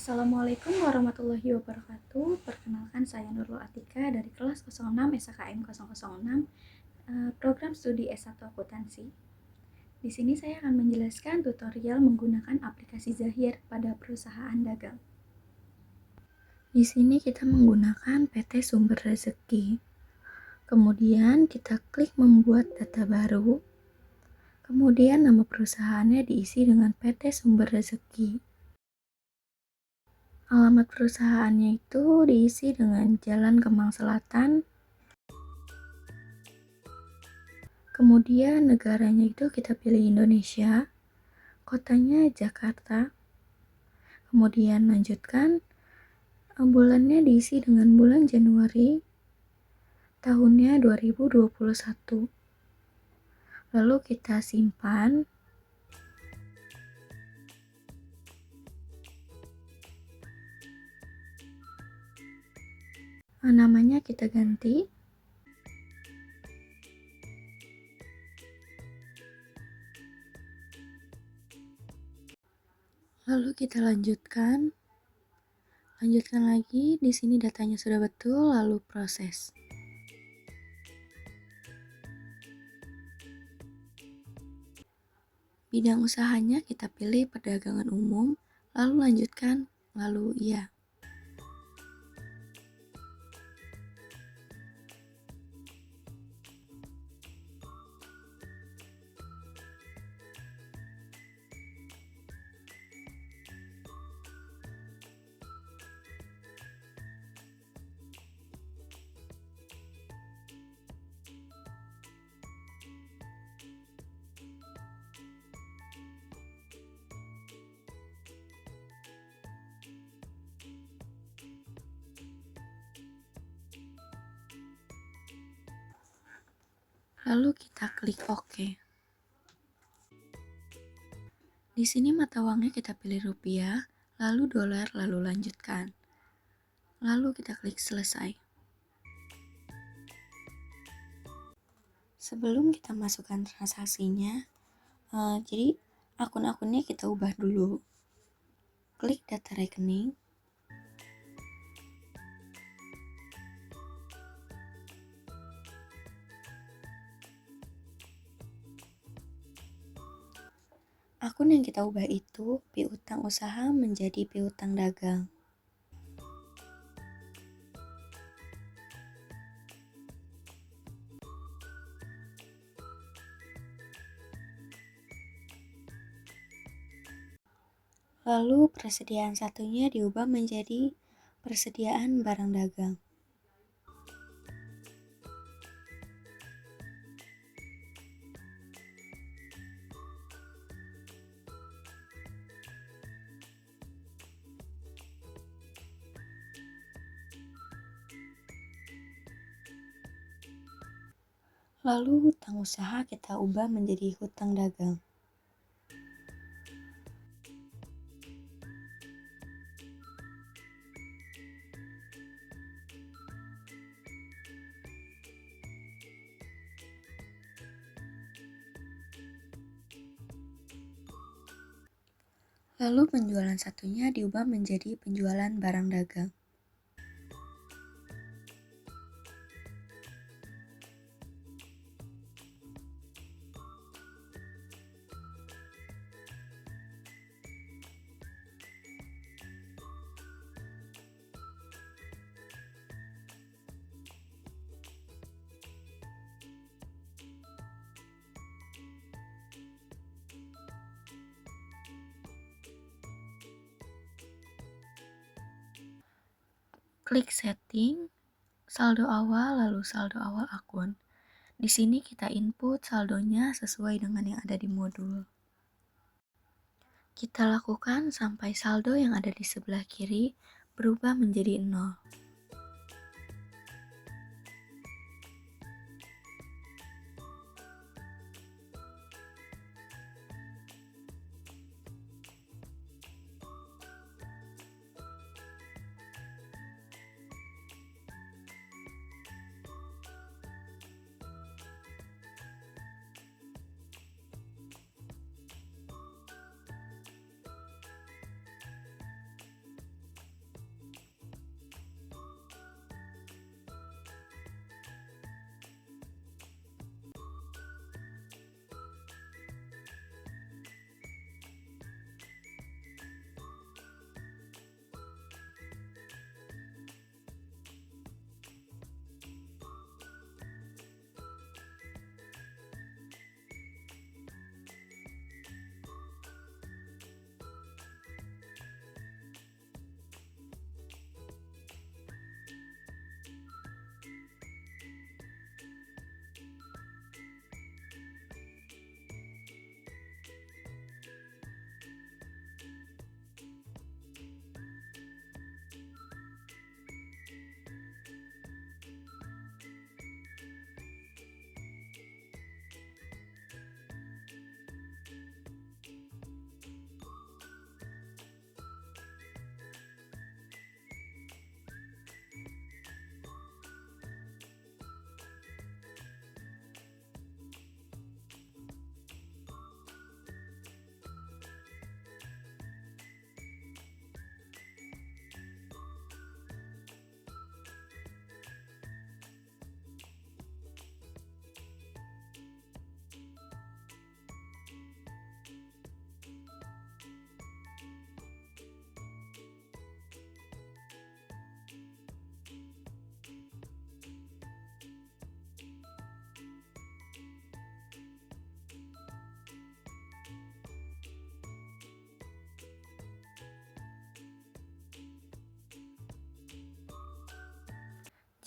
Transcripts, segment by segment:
Assalamualaikum warahmatullahi wabarakatuh. Perkenalkan saya Nurul Atika dari kelas 06 SKM 006, program studi S1 Akuntansi. Di sini saya akan menjelaskan tutorial menggunakan aplikasi Zahir pada perusahaan dagang. Di sini kita menggunakan PT Sumber Rezeki. Kemudian kita klik membuat data baru. Kemudian nama perusahaannya diisi dengan PT Sumber Rezeki. Alamat perusahaannya itu diisi dengan Jalan Kemang Selatan. Kemudian negaranya itu kita pilih Indonesia. Kotanya Jakarta. Kemudian lanjutkan. Bulannya diisi dengan bulan Januari. Tahunnya 2021. Lalu kita simpan. Namanya kita ganti. Lalu kita lanjutkan. Lanjutkan lagi, di sini datanya sudah betul, lalu proses. Bidang usahanya kita pilih perdagangan umum, lalu lanjutkan, lalu iya. Lalu kita klik OK. Di sini mata uangnya kita pilih rupiah, lalu dolar, lalu lanjutkan. Lalu kita klik selesai. Sebelum kita masukkan transaksinya, jadi akun-akunnya kita ubah dulu. Klik data rekening. Akun yang kita ubah itu piutang usaha menjadi piutang dagang. Lalu persediaan satunya diubah menjadi persediaan barang dagang. Lalu hutang usaha kita ubah menjadi hutang dagang. Lalu penjualan satunya diubah menjadi penjualan barang dagang. Klik setting, saldo awal, lalu saldo awal akun. Di sini kita input saldonya sesuai dengan yang ada di modul. Kita lakukan sampai saldo yang ada di sebelah kiri berubah menjadi 0.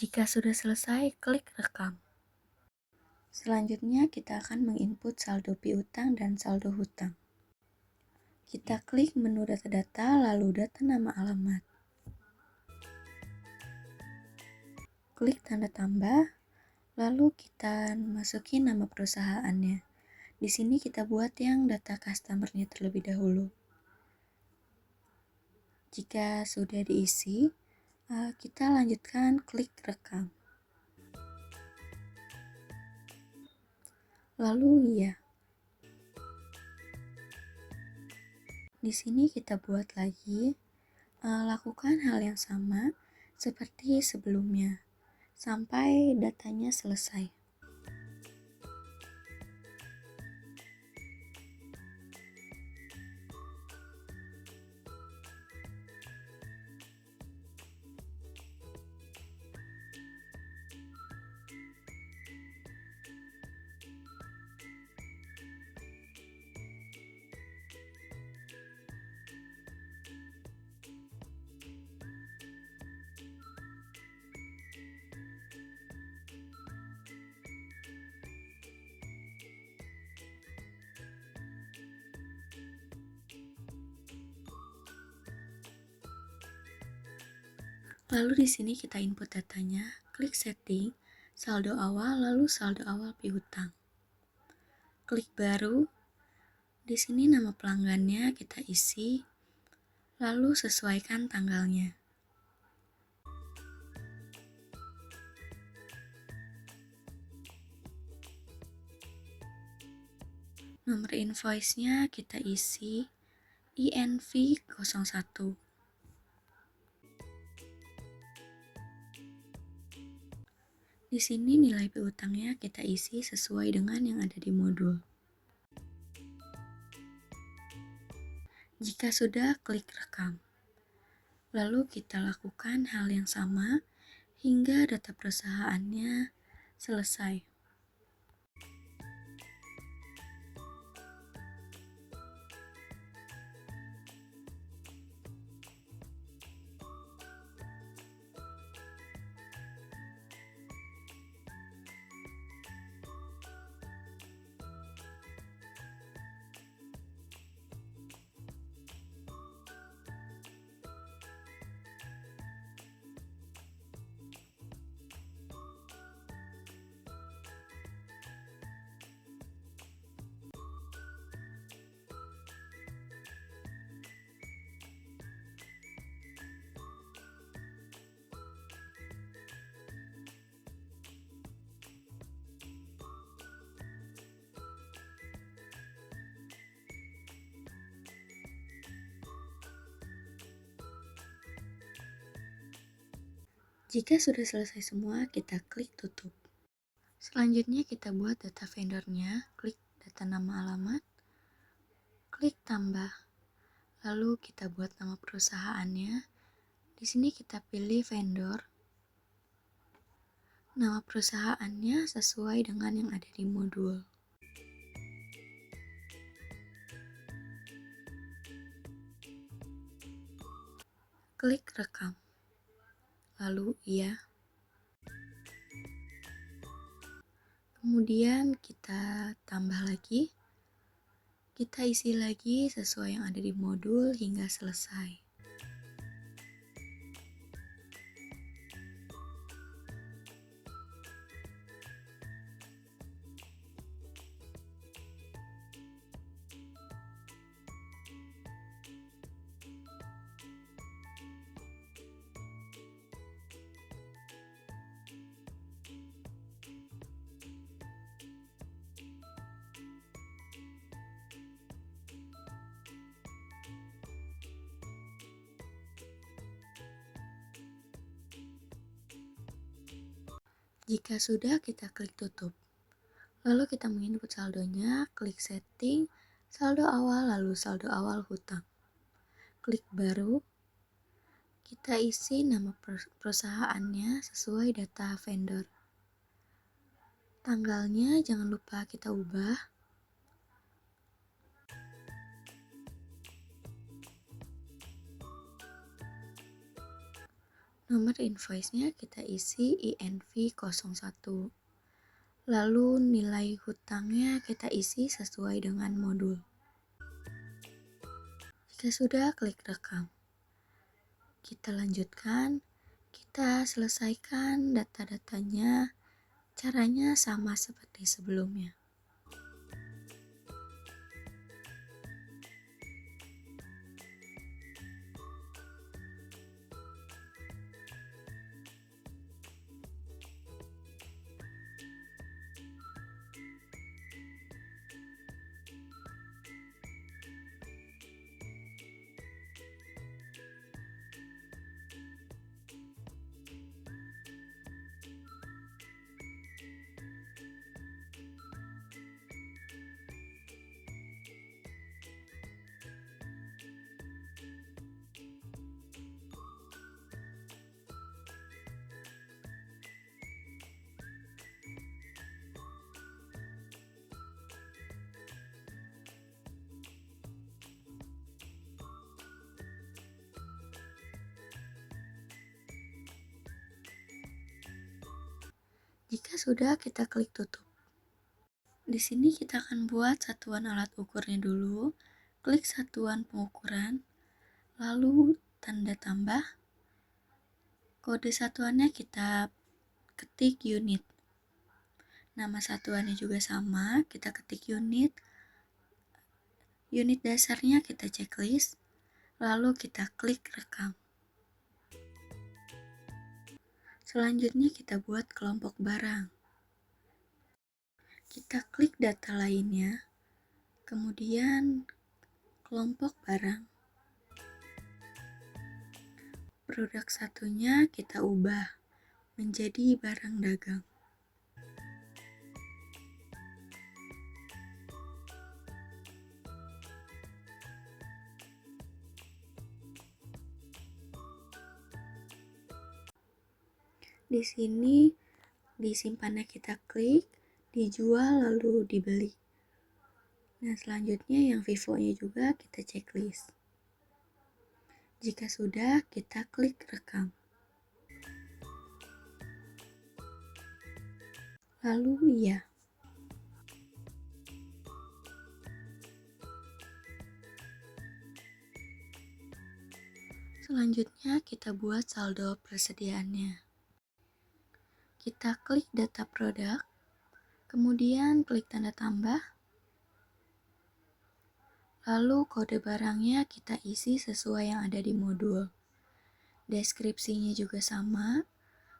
Jika sudah selesai, klik rekam. Selanjutnya kita akan menginput saldo piutang dan saldo hutang. Kita klik menu data-data, lalu data nama alamat. Klik tanda tambah, lalu kita masukin nama perusahaannya. Di sini kita buat yang data customer-nya terlebih dahulu. Jika sudah diisi, kita lanjutkan klik rekam. Lalu ya. Di sini kita buat lagi, lakukan hal yang sama seperti sebelumnya sampai datanya selesai. Lalu di sini kita input datanya, klik setting, saldo awal, lalu saldo awal piutang. Klik baru. Di sini nama pelanggannya kita isi, lalu sesuaikan tanggalnya. Nomor invoice-nya kita isi INV01. Di sini nilai piutangnya kita isi sesuai dengan yang ada di modul. Jika sudah, klik rekam. Lalu kita lakukan hal yang sama hingga data perusahaannya selesai. Jika sudah selesai semua, kita klik tutup. Selanjutnya kita buat data vendornya, klik data nama alamat, klik tambah. Lalu kita buat nama perusahaannya. Di sini kita pilih vendor. Nama perusahaannya sesuai dengan yang ada di modul. Klik rekam. Lalu iya. Kemudian kita tambah lagi. Kita isi lagi sesuai yang ada di modul hingga selesai. Jika sudah, kita klik tutup. Lalu kita menginput saldonya, klik setting, saldo awal, lalu saldo awal hutang. Klik baru. Kita isi nama perusahaannya sesuai data vendor. Tanggalnya jangan lupa kita ubah. Nomor invoice-nya kita isi INV01. Lalu nilai hutangnya kita isi sesuai dengan modul. Jika sudah, klik rekam. Kita lanjutkan, kita selesaikan data-datanya. Caranya sama seperti sebelumnya. Jika sudah, kita klik tutup. Di sini kita akan buat satuan alat ukurnya dulu. Klik satuan pengukuran, lalu tanda tambah. Kode satuannya kita ketik unit. Nama satuannya juga sama, kita ketik unit. Unit dasarnya kita checklist, lalu kita klik rekam. Selanjutnya kita buat kelompok barang. Kita klik data lainnya, kemudian kelompok barang. Produk satunya kita ubah menjadi barang dagang. Di sini disimpannya kita klik, dijual lalu dibeli. Nah, selanjutnya yang Vivo-nya juga kita checklist. Jika sudah, kita klik rekam. Lalu iya. Selanjutnya kita buat saldo persediaannya. Kita klik data produk, kemudian klik tanda tambah, lalu kode barangnya kita isi sesuai yang ada di modul. Deskripsinya juga sama,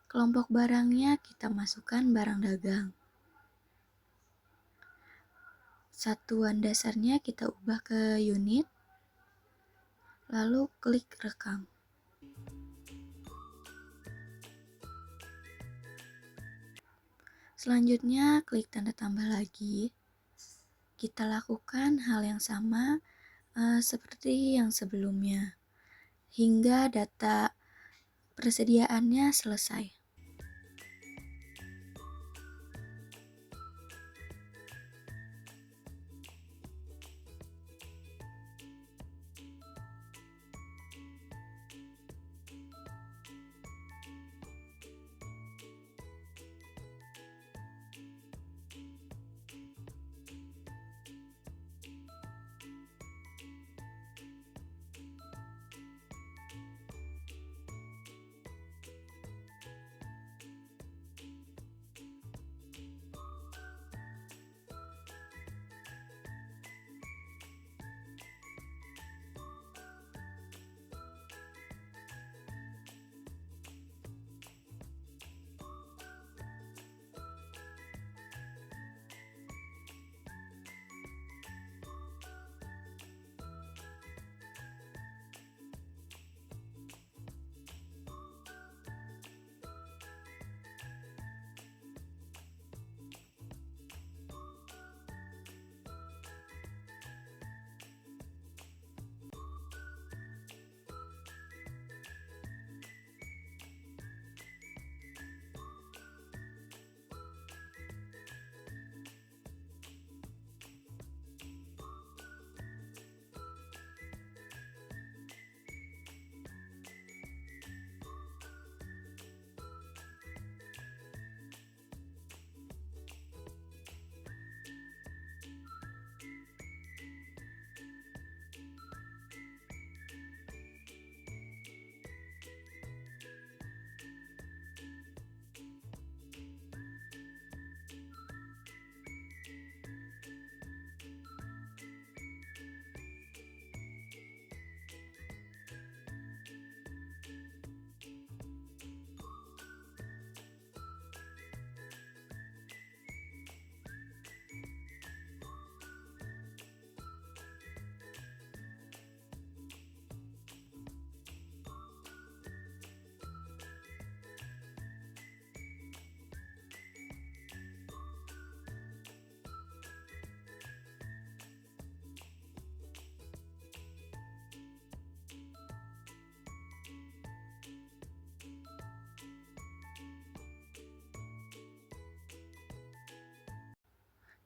kelompok barangnya kita masukkan barang dagang. Satuan dasarnya kita ubah ke unit, lalu klik rekam. Selanjutnya klik tanda tambah lagi. Kita lakukan hal yang sama seperti yang sebelumnya hingga data persediaannya selesai.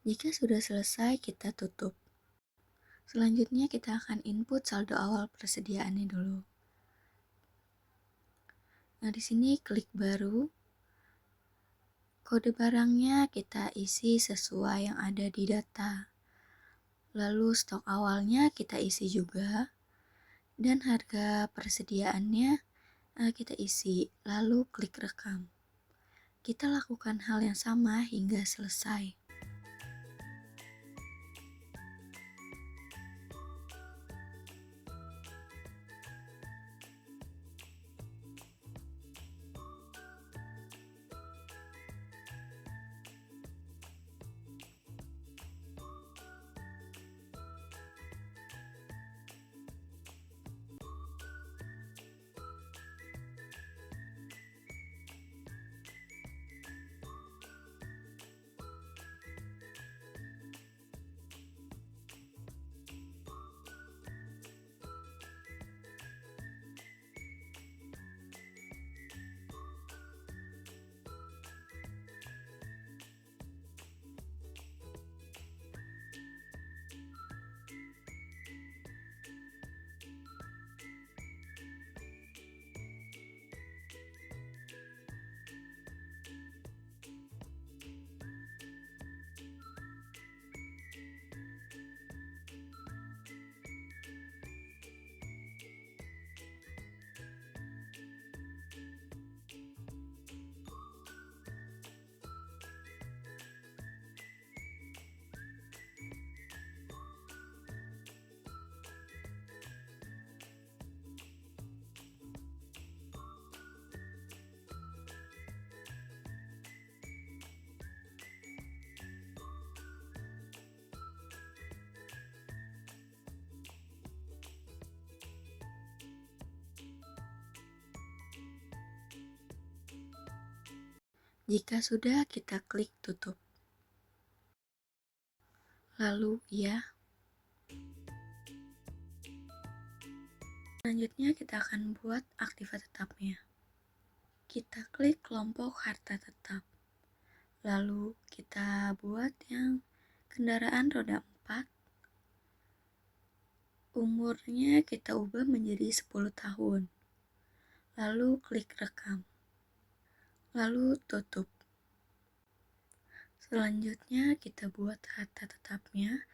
Jika sudah selesai, kita tutup. Selanjutnya kita akan input saldo awal persediaannya dulu. Nah, di sini klik baru. Kode barangnya kita isi sesuai yang ada di data. Lalu stok awalnya kita isi juga. Dan harga persediaannya kita isi. Lalu klik rekam. Kita lakukan hal yang sama hingga selesai. Jika sudah, kita klik tutup. Lalu ya. Selanjutnya kita akan buat aktiva tetapnya. Kita klik kelompok harta tetap. Lalu kita buat yang kendaraan roda 4. Umurnya kita ubah menjadi 10 tahun. Lalu klik rekam. Lalu tutup. Selanjutnya kita buat harta tetapnya,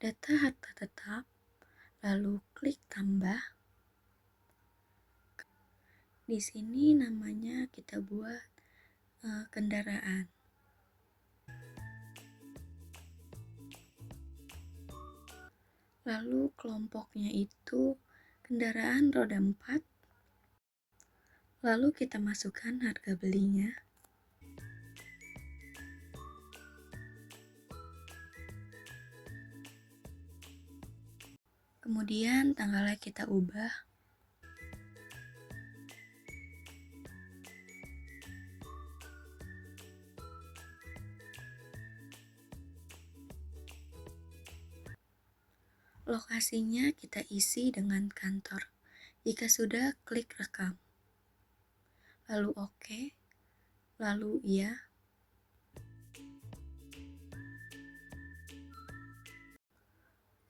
data harta tetap, lalu klik tambah. Di sini namanya kita buat kendaraan. Lalu kelompoknya itu kendaraan roda 4. Lalu kita masukkan harga belinya. Kemudian tanggalnya kita ubah. Lokasinya kita isi dengan kantor. Jika sudah, klik rekam. Lalu oke. Lalu iya.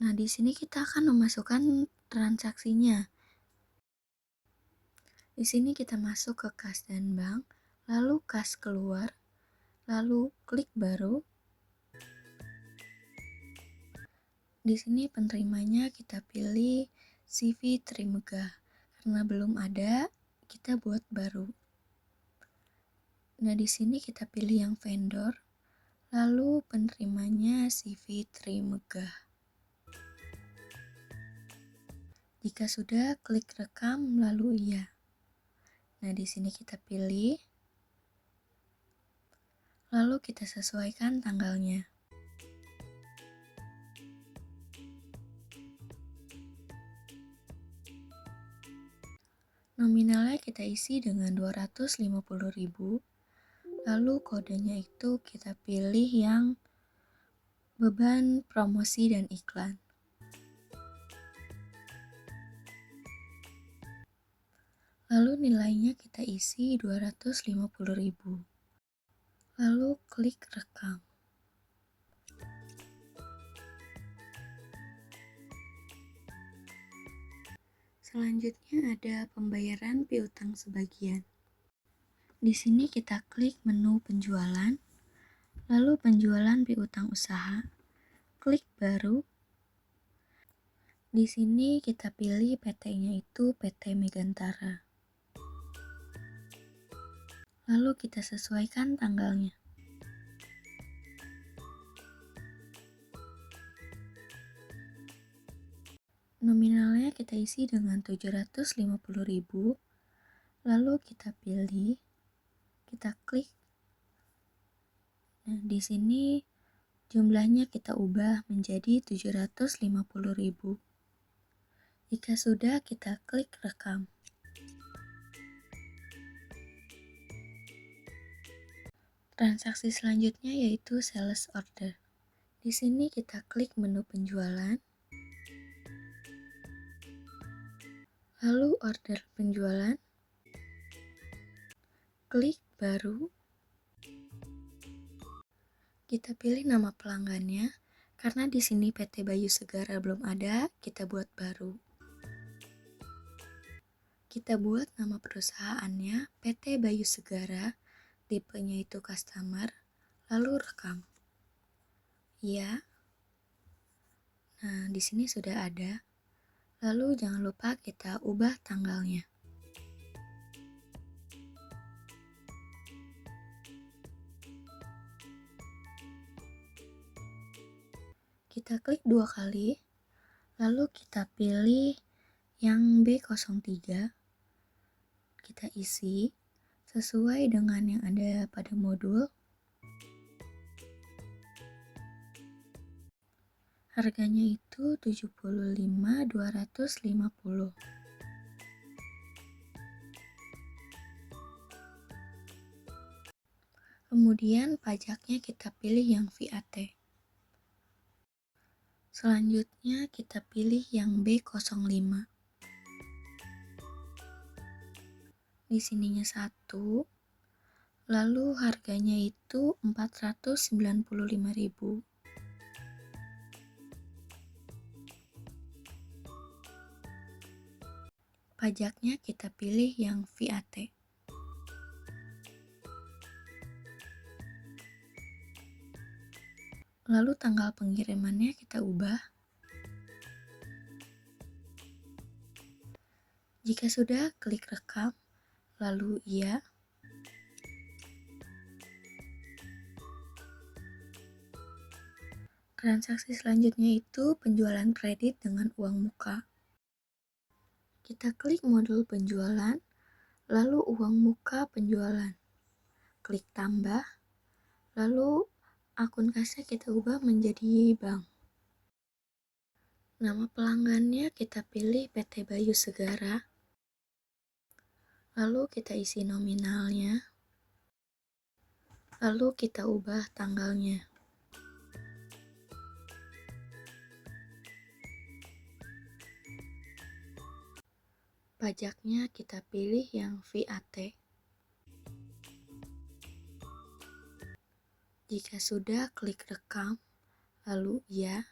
Nah, di sini kita akan memasukkan transaksinya. Di sini kita masuk ke kas dan bank, lalu kas keluar, lalu klik baru. Di sini penerimanya kita pilih CV Trimegah. Karena belum ada, kita buat baru. Nah, di sini kita pilih yang vendor, lalu penerimanya CV Trimegah. Jika sudah, klik rekam lalu iya. Nah, di sini kita pilih, lalu kita sesuaikan tanggalnya. Nominalnya kita isi dengan 250.000. Lalu kodenya itu kita pilih yang beban promosi dan iklan. Lalu nilainya kita isi 250.000. Lalu klik rekam. Selanjutnya ada pembayaran piutang sebagian. Di sini kita klik menu penjualan, lalu penjualan piutang usaha, klik baru. Di sini kita pilih PT-nya itu PT Megantara. Lalu kita sesuaikan tanggalnya. Nominalnya kita isi dengan 750.000. Lalu kita pilih, kita klik. Nah, di sini jumlahnya kita ubah menjadi 750.000. Jika sudah, kita klik rekam. Transaksi selanjutnya yaitu sales order. Di sini kita klik menu penjualan, lalu order penjualan, klik baru. Kita pilih nama pelanggannya, karena di sini PT Bayu Segara belum ada, kita buat baru. Kita buat nama perusahaannya PT Bayu Segara, tipenya itu customer, lalu rekam. Ya. Nah, di sini sudah ada. Lalu jangan lupa kita ubah tanggalnya. Kita klik 2 kali, lalu kita pilih yang B03. Kita isi sesuai dengan yang ada pada modul. Harganya itu 75.250. Kemudian pajaknya kita pilih yang VAT. Selanjutnya kita pilih yang B05. Di sininya 1. Lalu harganya itu 495.000. Pajaknya kita pilih yang VAT. Lalu tanggal pengirimannya kita ubah. Jika sudah, klik rekam, lalu iya. Transaksi selanjutnya itu penjualan kredit dengan uang muka. Kita klik modul penjualan, lalu uang muka penjualan. Klik tambah, lalu akun kasnya kita ubah menjadi bank. Nama pelanggannya kita pilih PT Bayu Segara. Lalu kita isi nominalnya. Lalu kita ubah tanggalnya. Pajaknya kita pilih yang VAT. Jika sudah, klik rekam, lalu iya.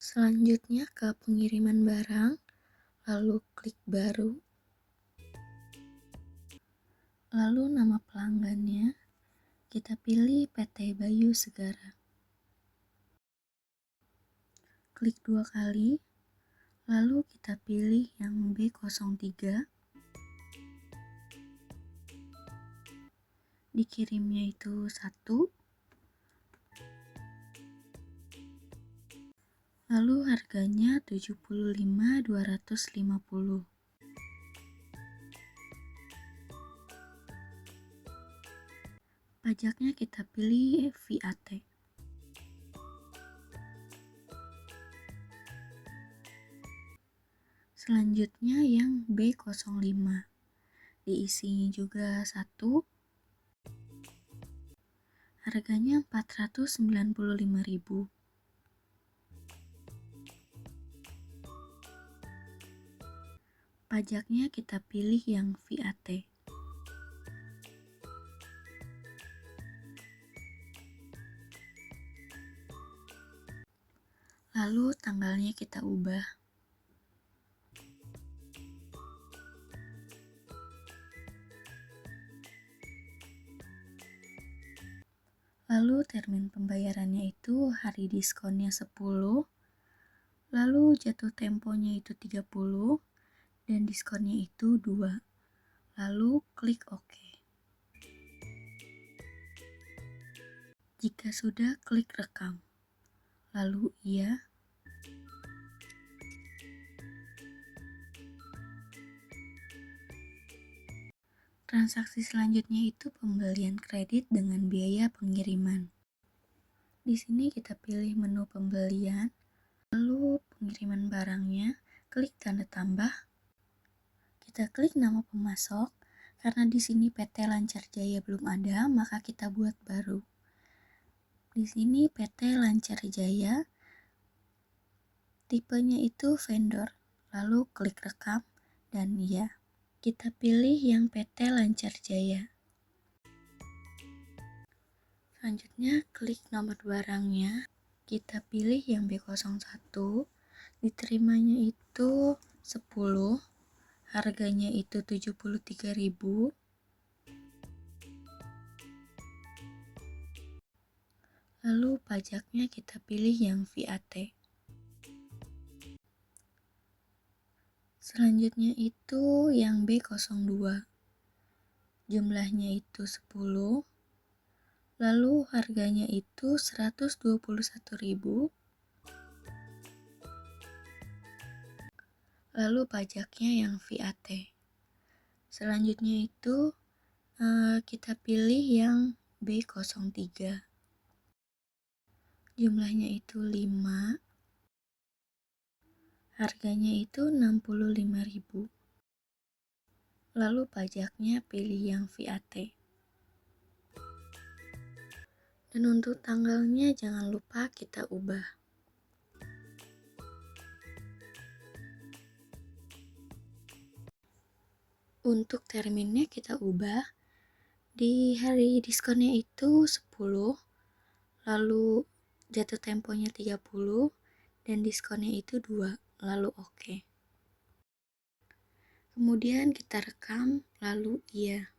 Selanjutnya ke pengiriman barang, lalu klik baru. Lalu nama pelanggannya, kita pilih PT Bayu Segara. Klik 2 kali, lalu kita pilih yang B03. Dikirimnya itu 1. Lalu harganya 75.250. Pajaknya kita pilih VAT. Selanjutnya yang B05. Diisinya juga 1. Harganya 495.000. Pajaknya kita pilih yang VAT. Lalu tanggalnya kita ubah. Lalu termin pembayarannya itu hari diskonnya 10, lalu jatuh temponya itu 30, dan diskonnya itu 2. Lalu klik OK. Jika sudah, klik rekam. Lalu iya. Transaksi selanjutnya itu pembelian kredit dengan biaya pengiriman. Di sini kita pilih menu pembelian, lalu pengiriman barangnya, klik tanda tambah. Kita klik nama pemasok. Karena di sini PT Lancar Jaya belum ada, maka kita buat baru. Di sini PT Lancar Jaya, tipenya itu vendor. Lalu klik rekam dan iya. Kita pilih yang PT Lancar Jaya. Selanjutnya klik nomor barangnya. Kita pilih yang B01. Diterimanya itu 10. Harganya itu 73.000. Lalu pajaknya kita pilih yang VAT. Selanjutnya itu yang B02. Jumlahnya itu 10. Lalu harganya itu 121.000. Lalu pajaknya yang VAT. Selanjutnya itu kita pilih yang B03. Jumlahnya itu 5. Harganya itu 65.000. Lalu pajaknya pilih yang VAT. Dan untuk tanggalnya jangan lupa kita ubah. Untuk terminnya kita ubah. Di hari diskonnya itu 10, lalu jatuh temponya 30, dan diskonnya itu 2, lalu OK. Kemudian kita rekam, lalu iya.